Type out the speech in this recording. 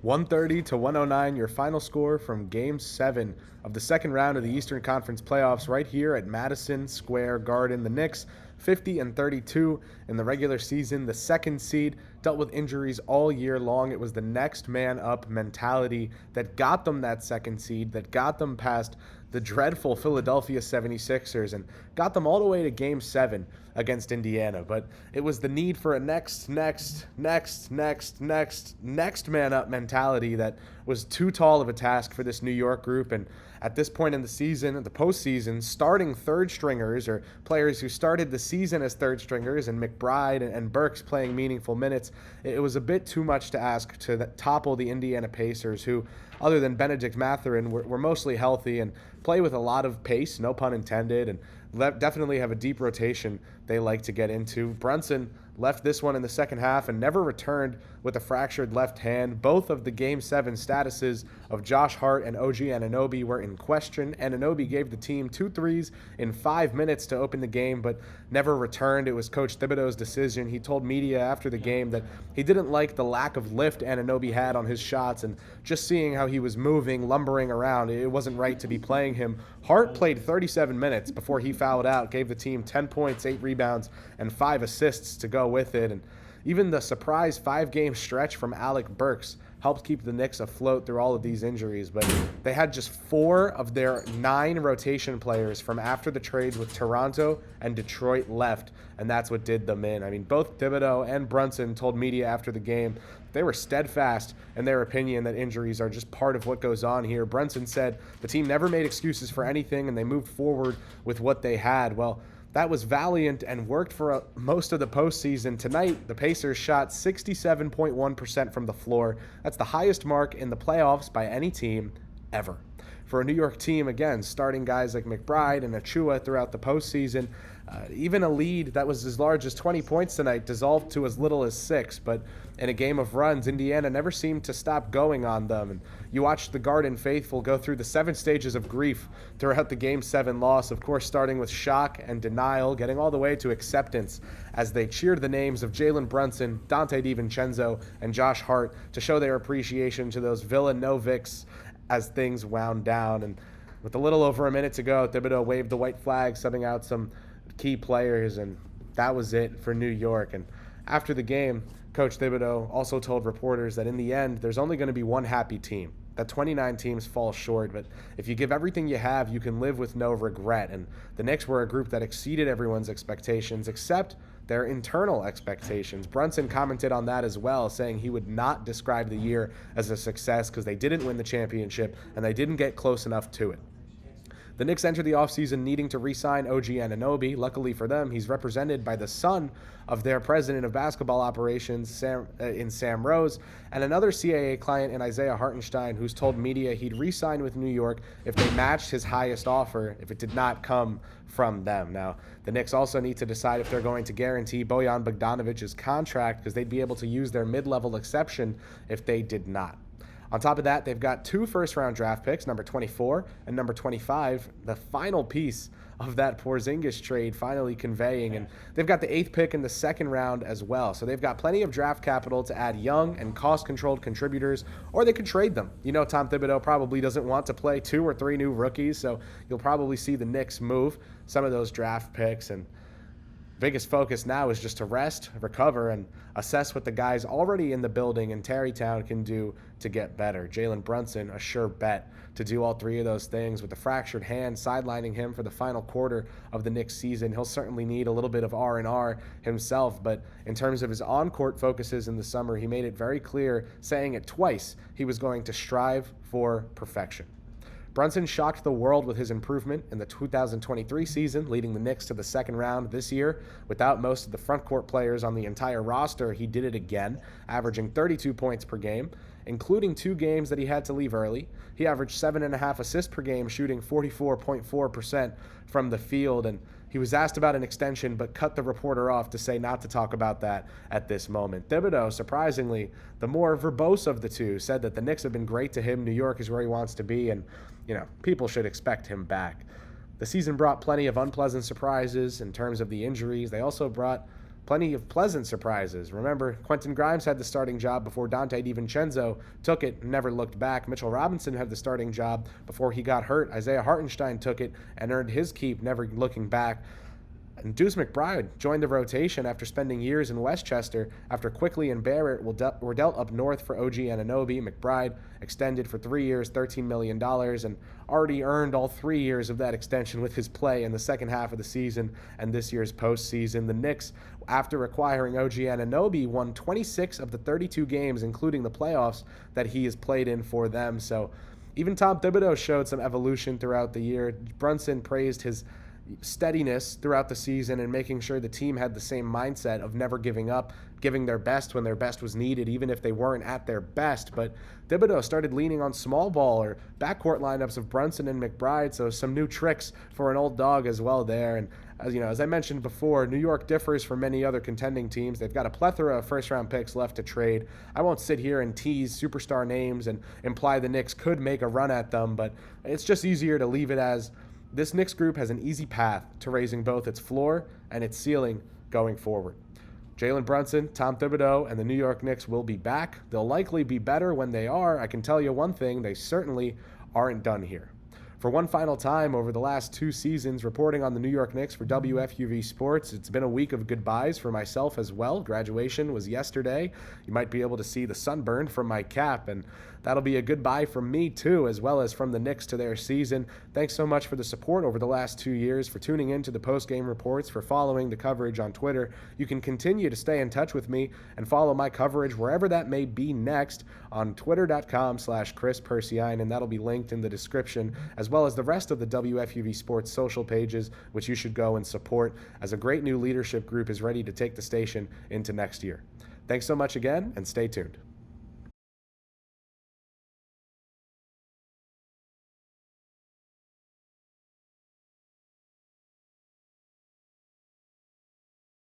130 to 109, your final score from Game 7 of the second round of the Eastern Conference playoffs right here at Madison Square Garden. The Knicks 50-32 in the regular season. The second seed dealt with injuries all year long. It was the next man up mentality that got them that second seed, that got them past the dreadful Philadelphia 76ers and got them all the way to Game 7 against Indiana. But it was the need for a next man up mentality that was too tall of a task for this New York group. And at this point in the season, the postseason, starting third stringers or players who started the season as third stringers and McBride and Burks playing meaningful minutes, it was a bit too much to ask to topple the Indiana Pacers, who, other than Benedict Mathurin, were mostly healthy and play with a lot of pace, no pun intended, and definitely have a deep rotation they like to get into. Brunson left this one in the second half and never returned with a fractured left hand. Both of the Game 7 statuses of Josh Hart and OG Anunoby were in question. Anunoby gave the team 2 threes in 5 minutes to open the game, but never returned. It was Coach Thibodeau's decision. He told media after the game that he didn't like the lack of lift Anunoby had on his shots, and just seeing how he was moving, lumbering around, it wasn't right to be playing him. Hart played 37 minutes before he fouled out, gave the team 10 points, 8 rebounds, and 5 assists to go with it. And even the surprise 5-game stretch from Alec Burks helped keep the Knicks afloat through all of these injuries. But they had just 4 of their 9 rotation players from after the trades with Toronto and Detroit left, and that's what did them in. I mean, both Thibodeau and Brunson told media after the game they were steadfast in their opinion that injuries are just part of what goes on here. Brunson said the team never made excuses for anything and they moved forward with what they had. Well, that was valiant and worked for most of the postseason. Tonight, the Pacers shot 67.1% from the floor. That's the highest mark in the playoffs by any team ever. For a New York team, again, starting guys like McBride and Achua throughout the postseason, even a lead that was as large as 20 points tonight dissolved to as little as 6. But in a game of runs, Indiana never seemed to stop going on them. And you watched the Garden faithful go through the 7 stages of grief throughout the Game 7 loss, of course, starting with shock and denial, getting all the way to acceptance as they cheered the names of Jalen Brunson, Dante DiVincenzo, and Josh Hart to show their appreciation to those Villanovics as things wound down. And with a little over a minute to go, Thibodeau waved the white flag, subbing out some key players, and that was it for New York. And after the game, Coach Thibodeau also told reporters that in the end, there's only going to be one happy team, that 29 teams fall short, but if you give everything you have, you can live with no regret. And the Knicks were a group that exceeded everyone's expectations, except their internal expectations. Brunson commented on that as well, saying he would not describe the year as a success because they didn't win the championship and they didn't get close enough to it. The Knicks entered the offseason needing to re-sign OG Anunoby. Luckily for them, he's represented by the son of their president of basketball operations, Sam Rose, and another CAA client in Isaiah Hartenstein, who's told media he'd re-sign with New York if they matched his highest offer, if it did not come from them. Now, the Knicks also need to decide if they're going to guarantee Bojan Bogdanovic's contract, because they'd be able to use their mid-level exception if they did not. On top of that, they've got 2 first-round draft picks, number 24 and number 25, the final piece of that Porzingis trade finally conveying. And they've got the 8th pick in the second round as well. So they've got plenty of draft capital to add young and cost-controlled contributors, or they could trade them. You know, Tom Thibodeau probably doesn't want to play 2 or 3 new rookies, so you'll probably see the Knicks move some of those draft picks. And biggest focus now is just to rest, recover, and assess what the guys already in the building in Tarrytown can do to get better. Jalen Brunson, a sure bet to do all 3 of those things. With the fractured hand sidelining him for the final quarter of the Knicks season, he'll certainly need a little bit of R&R himself, but in terms of his on-court focuses in the summer, he made it very clear, saying it twice, he was going to strive for perfection. Brunson shocked the world with his improvement in the 2023 season, leading the Knicks to the second round this year. Without most of the front court players on the entire roster, he did it again, averaging 32 points per game, including 2 games that he had to leave early. He averaged 7.5 assists per game, shooting 44.4% from the field, and he was asked about an extension, but cut the reporter off to say not to talk about that at this moment. Thibodeau, surprisingly, the more verbose of the two, said that the Knicks have been great to him. New York is where he wants to be, and people should expect him back. The season brought plenty of unpleasant surprises in terms of the injuries. They also brought plenty of pleasant surprises. Remember, Quentin Grimes had the starting job before Dante DiVincenzo took it and never looked back. Mitchell Robinson had the starting job before he got hurt. Isaiah Hartenstein took it and earned his keep, never looking back. And Deuce McBride joined the rotation after spending years in Westchester after Quickly and Barrett were dealt up north for OG Anunoby. McBride extended for 3 years, $13 million, and already earned all 3 years of that extension with his play in the second half of the season and this year's postseason. The Knicks, after acquiring OG Anunoby, won 26 of the 32 games, including the playoffs, that he has played in for them. So even Tom Thibodeau showed some evolution throughout the year. Brunson praised his steadiness throughout the season and making sure the team had the same mindset of never giving up, giving their best when their best was needed, even if they weren't at their best. But Thibodeau started leaning on small ball or backcourt lineups of Brunson and McBride, so some new tricks for an old dog as well there. And as I mentioned before, New York differs from many other contending teams. They've got a plethora of first-round picks left to trade. I won't sit here and tease superstar names and imply the Knicks could make a run at them, but it's just easier to leave it as this Knicks group has an easy path to raising both its floor and its ceiling going forward. Jalen Brunson, Tom Thibodeau, and the New York Knicks will be back. They'll likely be better when they are. I can tell you one thing, they certainly aren't done here. For one final time over the last 2 seasons, reporting on the New York Knicks for WFUV Sports, it's been a week of goodbyes for myself as well. Graduation was yesterday. You might be able to see the sunburn from my cap, and that'll be a goodbye from me too, as well as from the Knicks to their season. Thanks so much for the support over the last 2 years, for tuning in to the post-game reports, for following the coverage on Twitter. You can continue to stay in touch with me and follow my coverage wherever that may be next on twitter.com/Kris Pursiainen, and that'll be linked in the description, as well as the rest of the WFUV Sports social pages, which you should go and support, as a great new leadership group is ready to take the station into next year. Thanks so much again, and stay tuned.